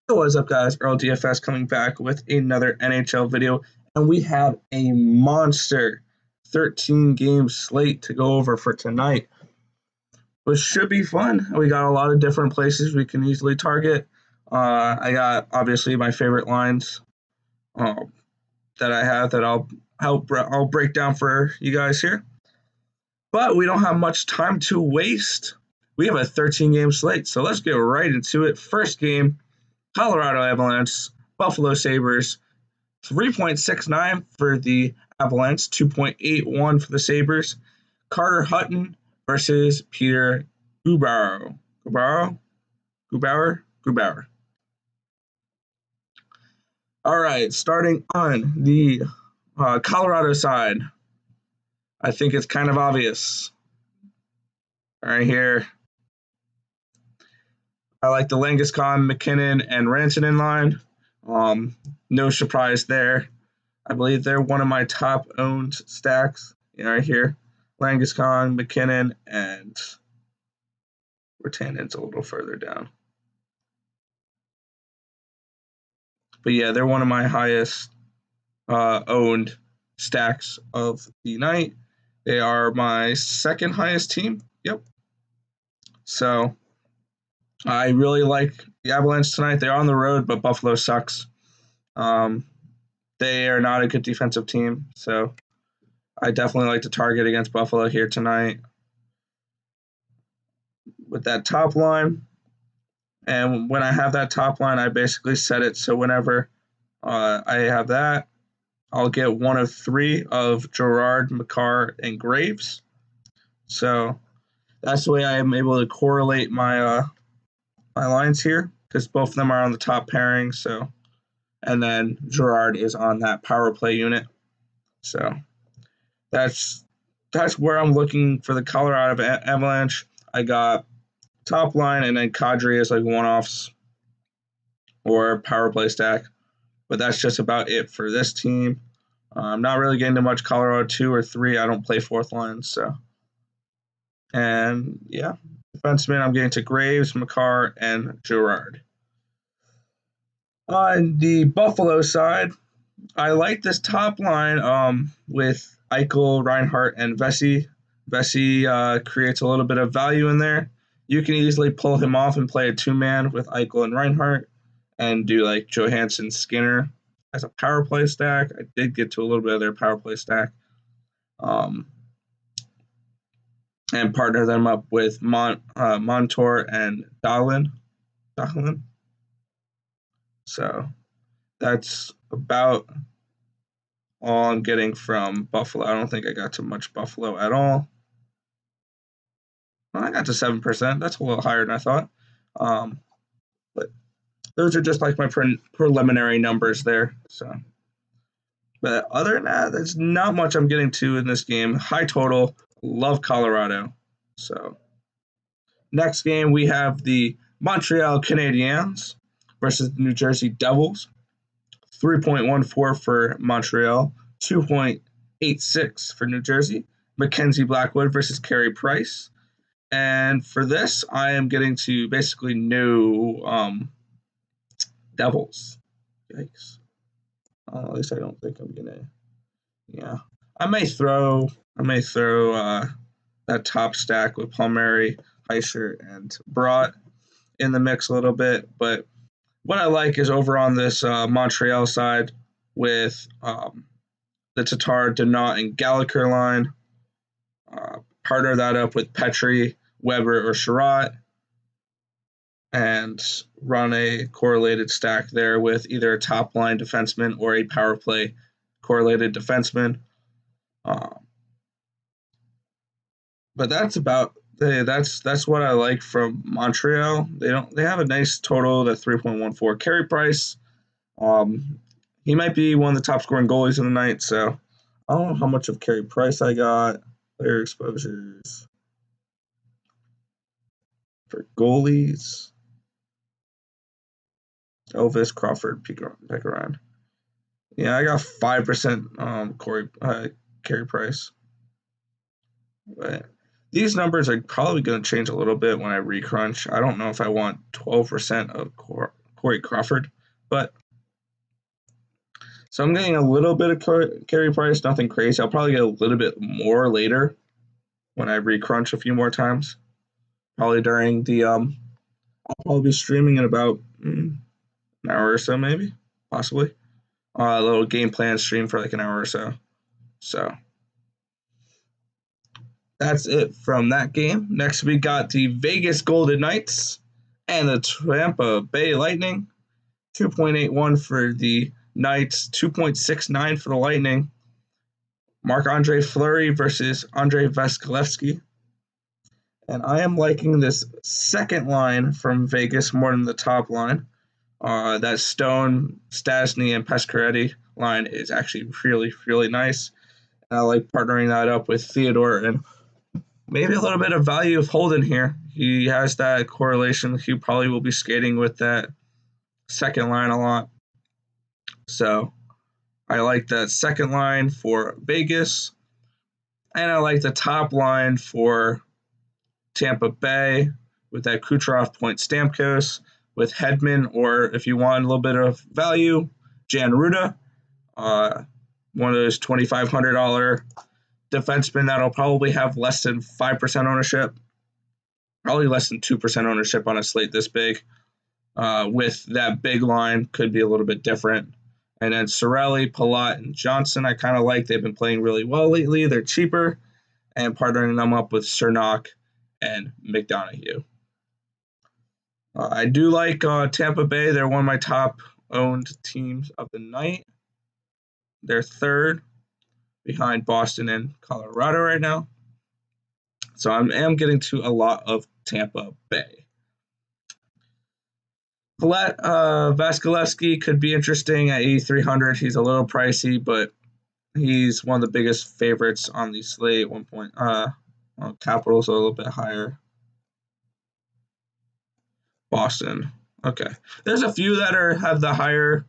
What's up, guys? Earl DFS coming back with another NHL video, and we have a monster 13-game slate to go over for tonight, which should be fun. We got a lot of different places we can easily target. I got obviously my favorite lines that I have that I'll break down for you guys here. But we don't have much time to waste. We have a 13-game slate, so let's get right into it. First game. Colorado Avalanche, Buffalo Sabres, 3.69 for the Avalanche, 2.81 for the Sabres. Carter Hutton versus Peter Grubauer. Grubauer. All right, starting on the Colorado side, I think it's kind of obvious. Right here, I like the Landeskog, McKinnon, and Rantanen line. No surprise there. I believe they're one of my top owned stacks. Right here, Landeskog, McKinnon, and Rantanen's a little further down. But yeah, they're one of my highest owned stacks of the night. They are my second highest team. Yep. So I really like the Avalanche tonight. They're on the road, but Buffalo sucks. They are not a good defensive team, so I definitely like to target against Buffalo here tonight with that top line. And when I have that top line, I basically set it so whenever I have that, I'll get one of three of Girard, Makar, and Graves. So that's the way I am able to correlate my my lines here, because both of them are on the top pairing. So, and then Girard is on that power play unit. So that's where I'm looking for the Colorado Avalanche. I got top line, and then Kadri is like one-offs or power play stack. But that's just about it for this team. I'm not really getting to much Colorado 2 or 3. I don't play fourth line, so. And yeah, defenseman, I'm getting to Graves, Makar, and Girard. On the Buffalo side, I like this top line with Eichel, Reinhart, and Vesey. Vesey creates a little bit of value in there. You can easily pull him off and play a two-man with Eichel and Reinhart and do like Johansson, Skinner as a power play stack. I did get to a little bit of their power play stack. And partner them up with Montour and Dahlin. So that's about all I'm getting from Buffalo. I don't think I got to much Buffalo at all. Well, I got to 7%. That's a little higher than I thought. But those are just like my preliminary numbers there. So, but other than that, there's not much I'm getting to in this game. High total. Love Colorado. So, next game we have the Montreal Canadiens versus the New Jersey Devils. 3.14 for Montreal, 2.86 for New Jersey. Mackenzie Blackwood versus Carey Price. And for this, I am getting to basically no Devils. Yikes. At least I don't think I'm gonna. Yeah, I may throw that top stack with Palmieri, Heischer, and Brott in the mix a little bit. But what I like is over on this Montreal side with the Tatar, Donat, and Gallagher line. Partner that up with Petry, Weber, or Sherratt, and run a correlated stack there with either a top line defenseman or a power play correlated defenseman. But that's what I like from Montreal. They have a nice total at 3.14. Carey Price, he might be one of the top scoring goalies of the night. So I don't know how much of Carey Price I got. Player exposures for goalies. Elvis, Crawford, Pekaran. Yeah, I got 5% Carey Price. But these numbers are probably going to change a little bit when I recrunch. I don't know if I want 12% of Corey Crawford. But so I'm getting a little bit of Carey Price, nothing crazy. I'll probably get a little bit more later when I re-crunch a few more times. Probably during the I'll probably be streaming in about an hour or so, maybe, possibly. A little game plan stream for like an hour or so. So that's it from that game. Next, we got the Vegas Golden Knights and the Tampa Bay Lightning. 2.81 for the Knights, 2.69 for the Lightning. Marc-Andre Fleury versus Andrei Vasilevskiy. And I am liking this second line from Vegas more than the top line. That Stone, Stastny, and Pescaretti line is actually really, really nice. And I like partnering that up with Theodore and maybe a little bit of value of Holden here. He has that correlation. He probably will be skating with that second line a lot. So I like that second line for Vegas. And I like the top line for Tampa Bay with that Kucherov, Point Stamkos, with Hedman, or if you want a little bit of value, Jan Ruda, one of those $2,500 defensemen that'll probably have less than 5% ownership, probably less than 2% ownership on a slate this big. With that big line, could be a little bit different. And then Cirelli, Palat, and Johnson, I kind of like. They've been playing really well lately. They're cheaper, and partnering them up with Cernak and McDonough. I do like Tampa Bay. They're one of my top owned teams of the night. They're third behind Boston and Colorado right now. So I am getting to a lot of Tampa Bay. Vasilevskiy could be interesting at 8,300. He's a little pricey, but he's one of the biggest favorites on the slate. Capitals are a little bit higher. Boston. Okay. There's a few that have the higher.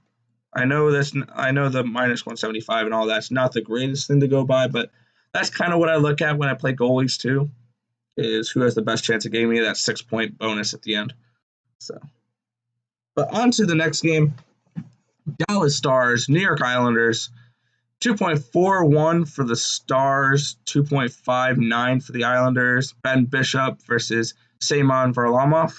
I know the minus 175 and all that's not the greatest thing to go by, but that's kind of what I look at when I play goalies too, is who has the best chance of getting me that 6-point bonus at the end. So, but on to the next game. Dallas Stars, New York Islanders. 2.41 for the Stars, 2.59 for the Islanders. Ben Bishop versus Semyon Varlamov.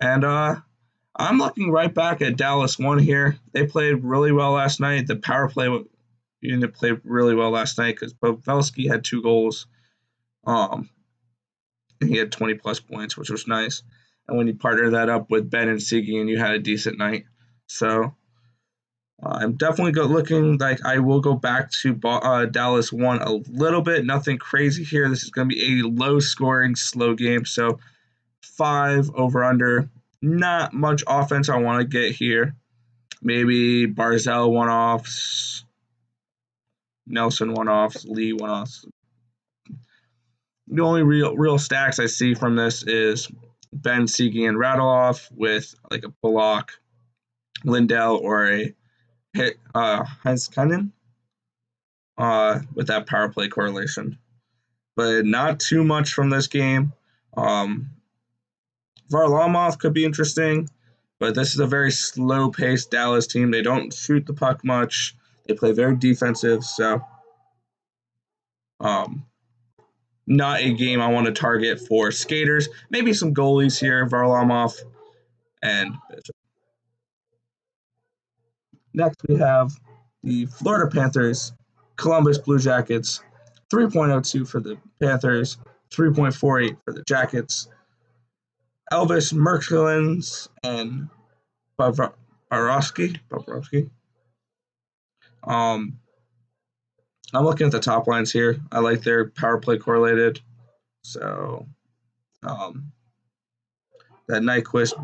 And I'm looking right back at Dallas 1 here. They played really well last night. The power play unit played really well last night because Pavelski had 2 goals. He had 20-plus points, which was nice. And when you partner that up with Ben and Seguin, you had a decent night. So I'm definitely looking like I will go back to Dallas 1 a little bit. Nothing crazy here. This is going to be a low-scoring, slow game. So 5 over under. Not much offense I want to get here. Maybe Barzal one-offs, Nelson one-offs, Lee one-offs. The only real stacks I see from this is Ben, Seguin, and Radulov with like a Bullock, Lindell, or a Heiskanen with that power play correlation. But not too much from this game. Varlamov could be interesting, but this is a very slow-paced Dallas team. They don't shoot the puck much. They play very defensive, so not a game I want to target for skaters. Maybe some goalies here, Varlamov and Bishop. Next, we have the Florida Panthers, Columbus Blue Jackets, 3.02 for the Panthers, 3.48 for the Jackets. Elvis Merkelins and Bobrovsky. I'm looking at the top lines here. I like their power play correlated. So that Nyquist,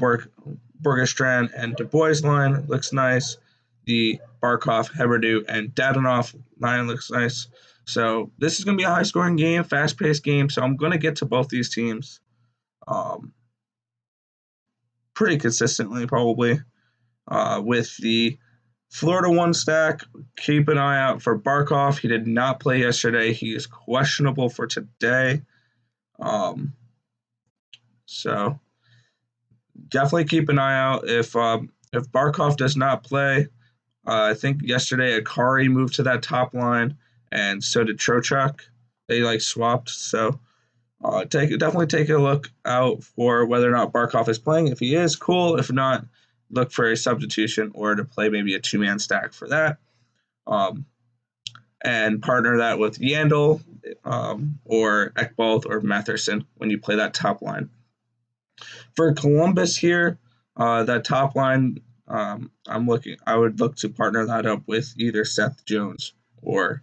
Borgestrand, and Du Bois line looks nice. The Barkov, Heberdu, and Dadonov line looks nice. So this is going to be a high-scoring game, fast-paced game. So I'm going to get to both these teams pretty consistently, probably. With the Florida 1 stack, keep an eye out for Barkov. He did not play yesterday. He is questionable for today. So definitely keep an eye out if Barkov does not play. I think yesterday Akari moved to that top line, and so did Trochuk. They like swapped, so definitely take a look out for whether or not Barkov is playing. If he is, cool. If not, look for a substitution or to play maybe a 2-man stack for that. And partner that with Yandel or Ekbald or Matherson when you play that top line. For Columbus here, that top line, I would look to partner that up with either Seth Jones or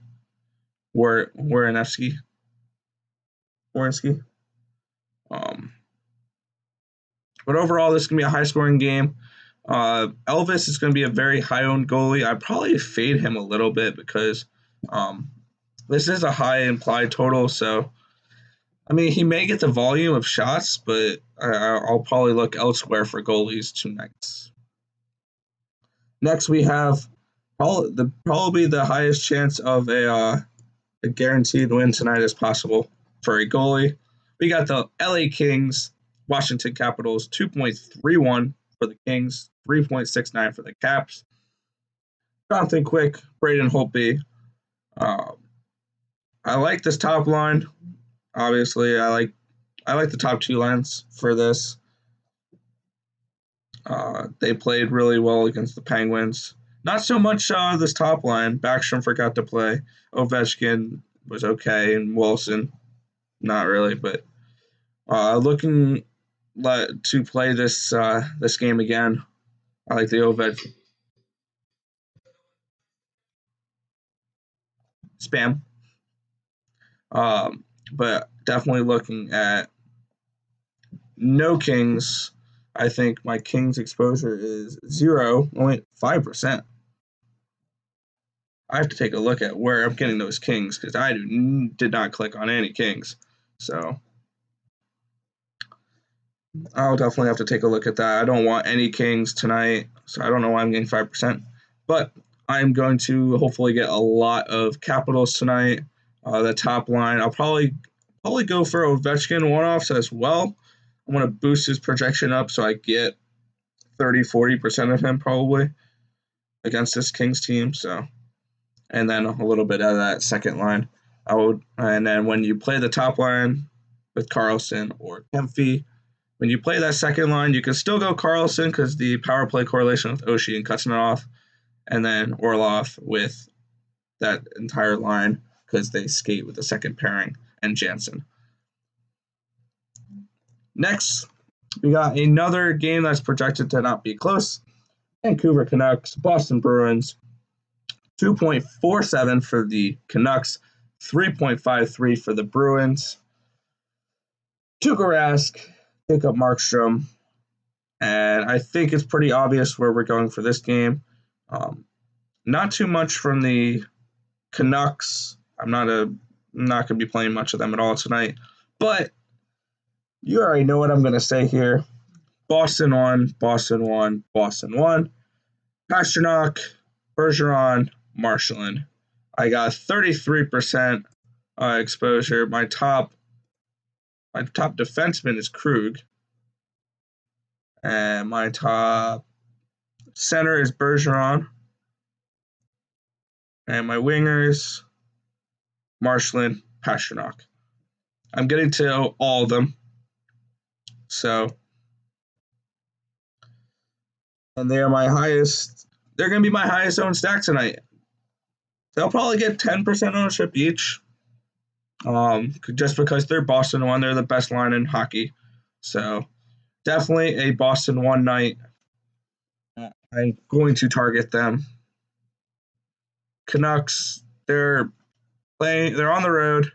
Wierenski. Um, but overall, this is gonna be a high-scoring game. Elvis is going to be a very high-owned goalie. I'd probably fade him a little bit because this is a high implied total. So, I mean, he may get the volume of shots, but I'll probably look elsewhere for goalies tonight. Next, we have probably the highest chance of a guaranteed win tonight as possible for a goalie. We got the LA Kings, Washington Capitals, 2.31 for the Kings, 3.69 for the Caps. Jonathan Quick, Braden Holtby. I like this top line. Obviously, I like the top two lines for this. They played really well against the Penguins. Not so much this top line. Backstrom forgot to play. Ovechkin was okay, and Wilson, not really. But looking to play this game again. I like the Ovechkin. Spam. But definitely looking at no Kings. I think my Kings exposure is 0.5%. I have to take a look at where I'm getting those Kings because I did not click on any Kings. So I'll definitely have to take a look at that. I don't want any Kings tonight, so I don't know why I'm getting 5%. But I'm going to hopefully get a lot of Capitals tonight. The top line, I'll probably go for Ovechkin one-offs as well. I want to boost his projection up so I get 30-40% of him probably against this Kings team. So, and then a little bit of that second line. And then when you play the top line with Carlson or Kempy, when you play that second line, you can still go Carlson because the power play correlation with Oshie and Kuznetsov, and then Orlov with that entire line because they skate with the second pairing and Jansen. Next, we got another game that's projected to not be close. Vancouver Canucks, Boston Bruins, 2.47 for the Canucks, 3.53 for the Bruins. Tuukka Rask, Jacob Markstrom, and I think it's pretty obvious where we're going for this game. Not too much from the Canucks. I'm not going to be playing much of them at all tonight, but you already know what I'm going to say here. Boston won. Pastrnak, Bergeron, Marchand. I got 33% exposure. My top defenseman is Krug, and my top center is Bergeron, and my wingers, Marchand, Pastrnak. I'm getting to all of them. So, and they're going to be my highest owned stack tonight. They'll probably get 10% ownership each. Just because they're Boston one, they're the best line in hockey. So definitely a Boston one night. I'm going to target them. Canucks, they're on the road.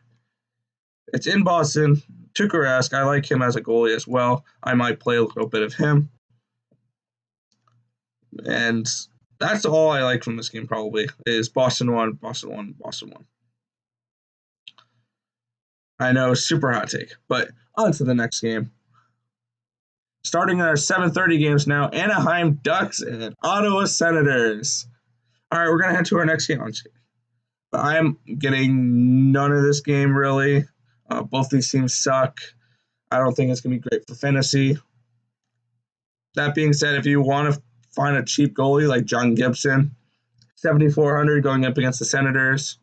It's in Boston. Tuukka Rask, I like him as a goalie as well. I might play a little bit of him. And that's all I like from this game probably is Boston 1. I know, super hot take, but on to the next game. Starting our 7:30 games now, Anaheim Ducks and Ottawa Senators. All right, we're going to head to our next game. I'm getting none of this game, really. Both these teams suck. I don't think it's going to be great for fantasy. That being said, if you want to find a cheap goalie like John Gibson, 7,400 going up against the Senators.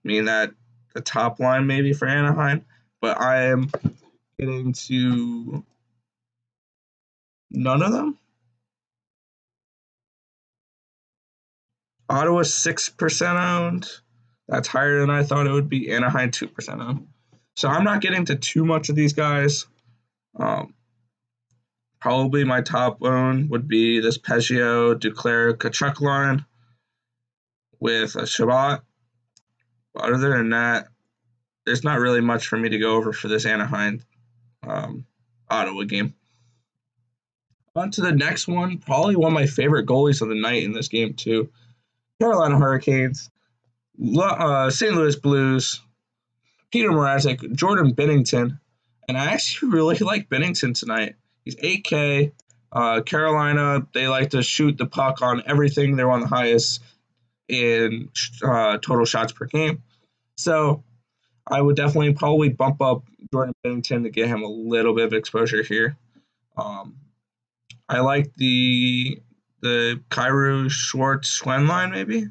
Mean that the top line maybe for Anaheim, but I am getting to none of them. Ottawa 6% owned. That's higher than I thought it would be. Anaheim 2% owned. So I'm not getting to too much of these guys. Probably my top own would be this Peggio, Duclair, Kachuk line with a Shabbat. But other than that, there's not really much for me to go over for this Anaheim Ottawa game. On to the next one, probably one of my favorite goalies of the night in this game too. Carolina Hurricanes, St. Louis Blues, Peter Mrazek, Jordan Binnington, and I actually really like Binnington tonight. He's 8K. Carolina, they like to shoot the puck on everything. They're one of the highest in total shots per game. So I would definitely probably bump up Jordan Binnington to get him a little bit of exposure here. I like the Kyrou Schwartz Schwen line maybe,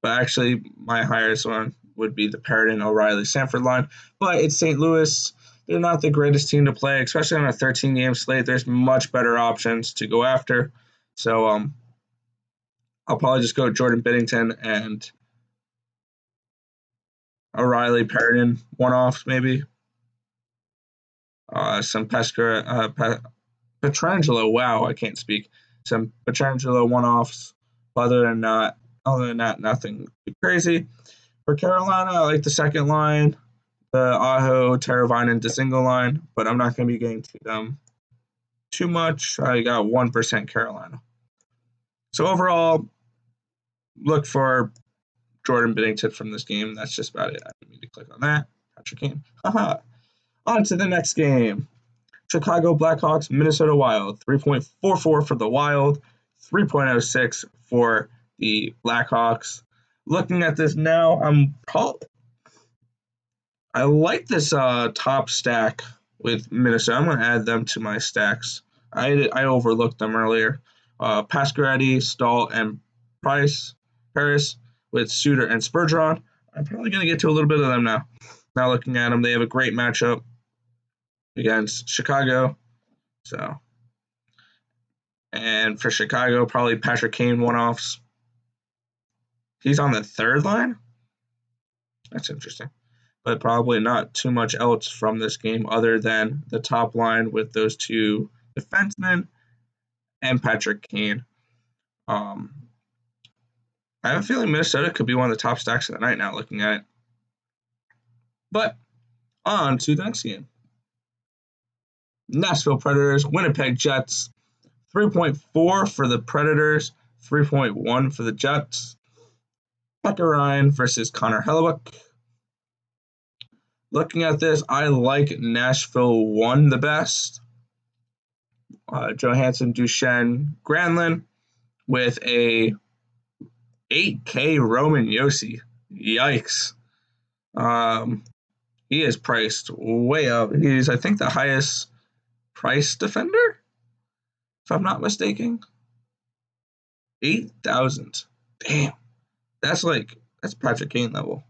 but actually my highest one would be the Perrin O'Reilly Sanford line. But it's St. Louis. They're not the greatest team to play, especially on a 13-game slate. There's much better options to go after. So I'll probably just go Jordan Binnington and O'Reilly Perrin one-offs maybe. Some Petrangelo. Wow, I can't speak. Some Petrangelo one-offs. Other than that, nothing too crazy. For Carolina, I like the second line, the Aho, Teravainen, DeSingle line, but I'm not going to be getting to them too much. I got 1% Carolina. So overall, look for Jordan Binnington from this game. That's just about it. I didn't mean to click on that. Patrick Kane. Haha. On to the next game. Chicago Blackhawks, Minnesota Wild. 3.44 for the Wild, 3.06 for the Blackhawks. Looking at this now, I like this top stack with Minnesota. I'm going to add them to my stacks. I overlooked them earlier. Pasquarelli, Stahl, and Paris with Suter and Spurgeon. I'm probably going to get to a little bit of them now. Now looking at them, they have a great matchup against Chicago. So, and for Chicago, probably Patrick Kane one-offs. He's on the third line? That's interesting. But probably not too much else from this game other than the top line with those two defensemen and Patrick Kane. I have a feeling Minnesota could be one of the top stacks of the night now looking at it. But on to the next game. Nashville Predators, Winnipeg Jets. 3.4 for the Predators, 3.1 for the Jets. Pekka Ryan versus Connor Hellebuyck. Looking at this, I like Nashville 1 the best. Johansson, Duchesne, Granlund with a 8K Roman Josi. Yikes. He is priced way up. He's, I think, the highest priced defender, if I'm not mistaken. 8,000. Damn. That's Patrick Kane level.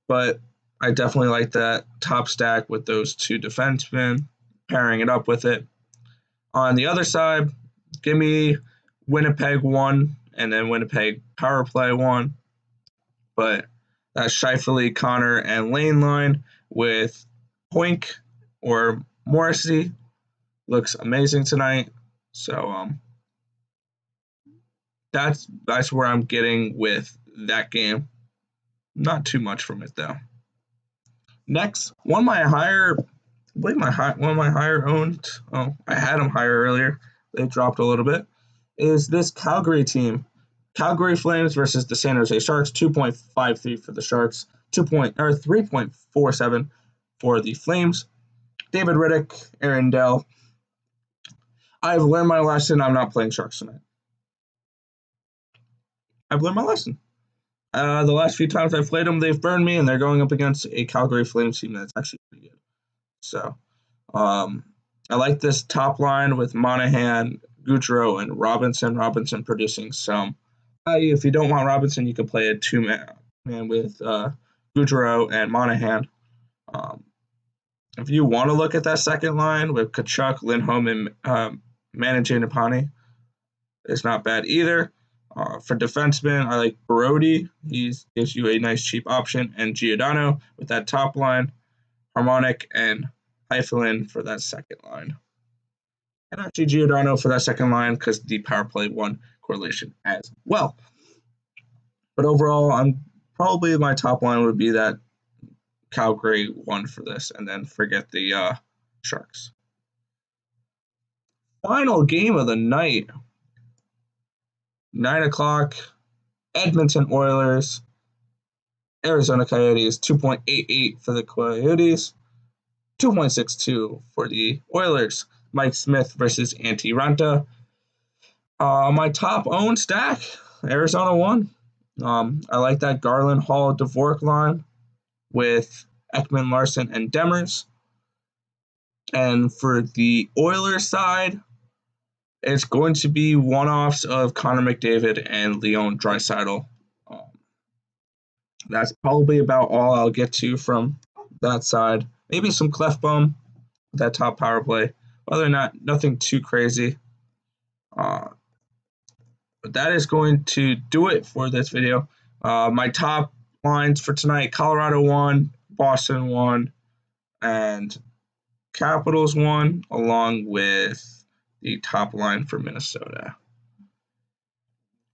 But I definitely like that top stack with those two defensemen, pairing it up with it. On the other side, give me Winnipeg 1 and then Winnipeg power play 1. But that Scheifele, Connor, and Lane line with Hoink or Morrissey looks amazing tonight. So that's where I'm getting with that game. Not too much from it though. Next, one of my higher owned. Oh, I had them higher earlier. They dropped a little bit. Is this Calgary team? Calgary Flames versus the San Jose Sharks. 2.53 for the Sharks. 3.47 for the Flames. David Riddick, Aaron Dell. I've learned my lesson. I'm not playing Sharks tonight. I've learned my lesson. The last few times I've played them, they've burned me, and they're going up against a Calgary Flames team that's actually pretty good. So, I like this top line with Monahan, Goudreau, and Robinson. Robinson producing some value. If you don't want Robinson, you can play a two-man with Goudreau and Monahan. If you want to look at that second line with Tkachuk, Lindholm, and Mangiapane, it's not bad either. For defensemen, I like Brody. He gives you a nice cheap option, and Giordano with that top line, Harmonic and Hyphelin for that second line. And actually Giordano for that second line because the power play 1 correlation as well. But overall, probably my top line would be that Calgary 1 for this, and then forget the Sharks. Final game of the night, 9 o'clock, Edmonton Oilers, Arizona Coyotes, 2.88 for the Coyotes, 2.62 for the Oilers. Mike Smith versus Antti Ranta. My top owned stack, Arizona 1. I like that Garland, Hall, Dvorak line with Ekman, Larson, and Demers. And for the Oilers side, it's going to be one-offs of Connor McDavid and Leon Draisaitl. That's probably about all I'll get to from that side. Maybe some Clefbaum, that top power play. Other than that, nothing too crazy. But that is going to do it for this video. My top lines for tonight, Colorado 1, Boston 1, and Capitals 1, along with the top line for Minnesota.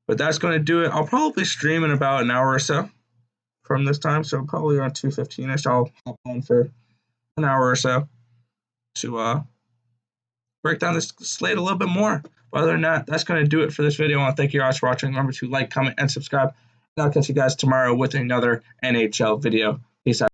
But that's going to do it. I'll probably stream in about an hour or so from this time, so probably around 2:15ish. I'll hop on for an hour or so to break down this slate a little bit more. But other than that, that's going to do it for this video. I want to thank you guys for watching. Remember to like, comment, and subscribe. And I'll catch you guys tomorrow with another NHL video. Peace out.